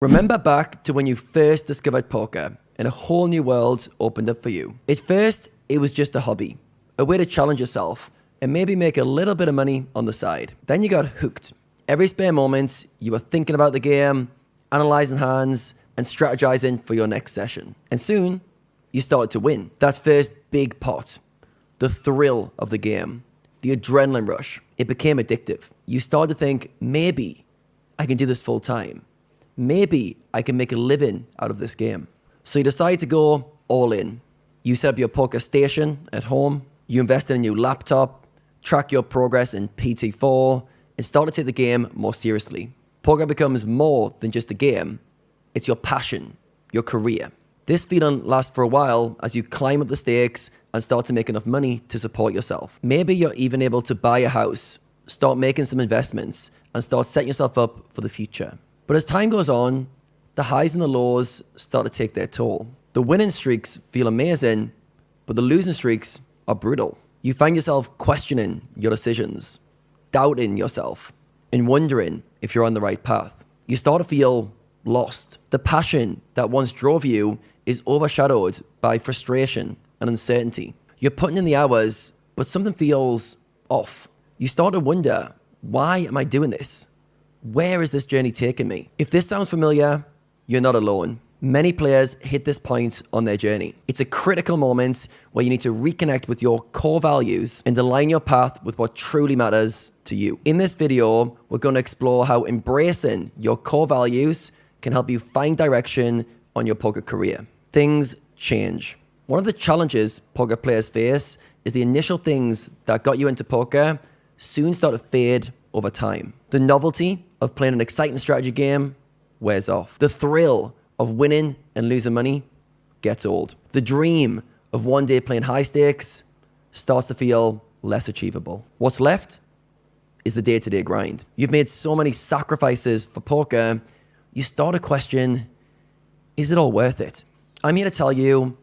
Remember back to when you first discovered poker and a whole new world opened up for you. At first, it was just a hobby, a way to challenge yourself and maybe make a little bit of money on the side. Then you got hooked. Every spare moment, you were thinking about the game, analyzing hands, and strategizing for your next session. And soon, you started to win. That first big pot, the thrill of the game, the adrenaline rush, it became addictive. You started to think, maybe I can do this full time. Maybe I can make a living out of this game. So you decide to go all in. You set up your poker station at home. You invest in a new laptop, track your progress in PT4, and start to take the game more seriously. Poker becomes more than just a game. It's your passion, your career. This feeling lasts for a while as you climb up the stakes and start to make enough money to support yourself. Maybe you're even able to buy a house, start making some investments, and start setting yourself up for the future. But as time goes on, the highs and the lows start to take their toll. The winning streaks feel amazing, but the losing streaks are brutal. You find yourself questioning your decisions, doubting yourself, and wondering if you're on the right path. You start to feel lost. The passion that once drove you is overshadowed by frustration and uncertainty. You're putting in the hours, but something feels off. You start to wonder, why am I doing this? Where is this journey taking me? If this sounds familiar, you're not alone. Many players hit this point on their journey. It's a critical moment where you need to reconnect with your core values and align your path with what truly matters to you. In this video, we're going to explore how embracing your core values can help you find direction on your poker career. Things change. One of the challenges poker players face is the initial things that got you into poker soon start to fade over time. The novelty of playing an exciting strategy game wears off. The thrill of winning and losing money gets old. The dream of one day playing high stakes starts to feel less achievable. What's left is the day-to-day grind. You've made so many sacrifices for poker, you start to question, is it all worth it? I'm here to tell you,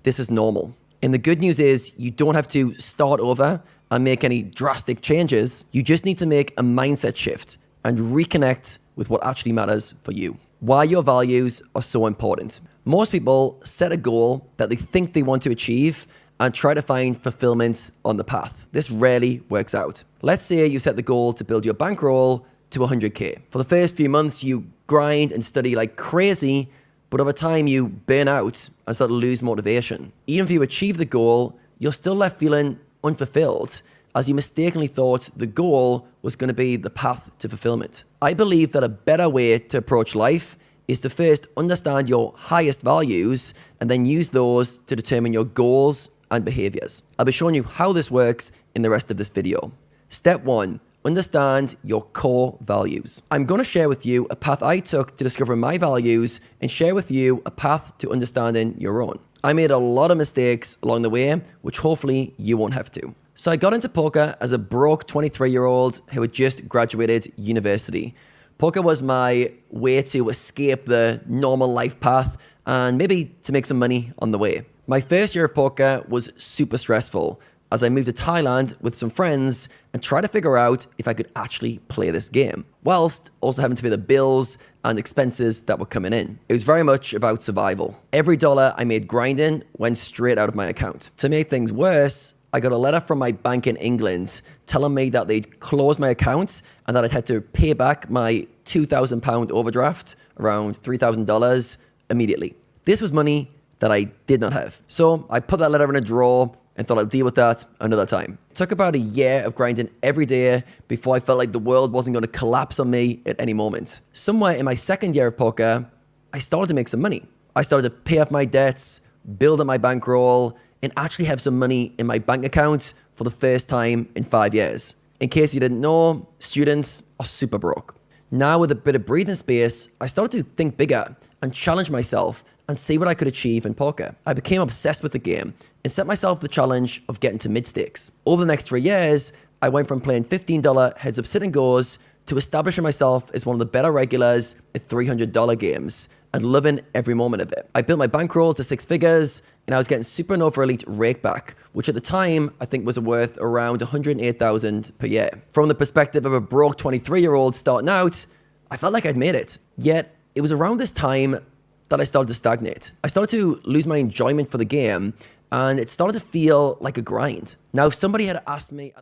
this is normal. And the good news is you don't have to start over and make any drastic changes. You just need to make a mindset shift and reconnect with what actually matters for you. Why your values are so important. Most people set a goal that they think they want to achieve and try to find fulfillment on the path. This rarely works out. Let's say you set the goal to build your bankroll to 100K. For the first few months, you grind and study like crazy, but over time you burn out and start to lose motivation. Even if you achieve the goal, you're still left feeling unfulfilled as you mistakenly thought the goal was going to be the path to fulfillment. I believe that a better way to approach life is to first understand your highest values and then use those to determine your goals and behaviors. I'll be showing you how this works in the rest of this video. Step 1, understand your core values. I'm going to share with you a path I took to discovering my values and share with you a path to understanding your own. I made a lot of mistakes along the way, which hopefully you won't have to. So I got into poker as a broke 23-year-old who had just graduated university. Poker was my way to escape the normal life path and maybe to make some money on the way. My first year of poker was super stressful as I moved to Thailand with some friends and tried to figure out if I could actually play this game, whilst also having to pay the bills and expenses that were coming in. It was very much about survival. Every dollar I made grinding went straight out of my account. To make things worse, I got a letter from my bank in England telling me that they'd closed my account and that I'd had to pay back my £2,000 overdraft, around $3,000, immediately. This was money that I did not have. So I put that letter in a drawer and thought I'd deal with that another time. It took about a year of grinding every day before I felt like the world wasn't going to collapse on me at any moment. Somewhere in my second year of poker, I started to make some money. I started to pay off my debts, build up my bankroll, and actually have some money in my bank account for the first time in 5 years. In case you didn't know, students are super broke. Now with a bit of breathing space, I started to think bigger and challenge myself and see what I could achieve in poker. I became obsessed with the game and set myself the challenge of getting to mid-stakes. Over the next 3 years, I went from playing $15 heads-up sit-and-goes to establishing myself as one of the better regulars at $300 games and loving every moment of it. I built my bankroll to 6 figures and I was getting Super and Over Elite rakeback, which at the time I think was worth around $108,000 per year. From the perspective of a broke 23-year-old starting out, I felt like I'd made it. Yet it was around this time that I started to stagnate. I started to lose my enjoyment for the game, and it started to feel like a grind. Now, if somebody had asked me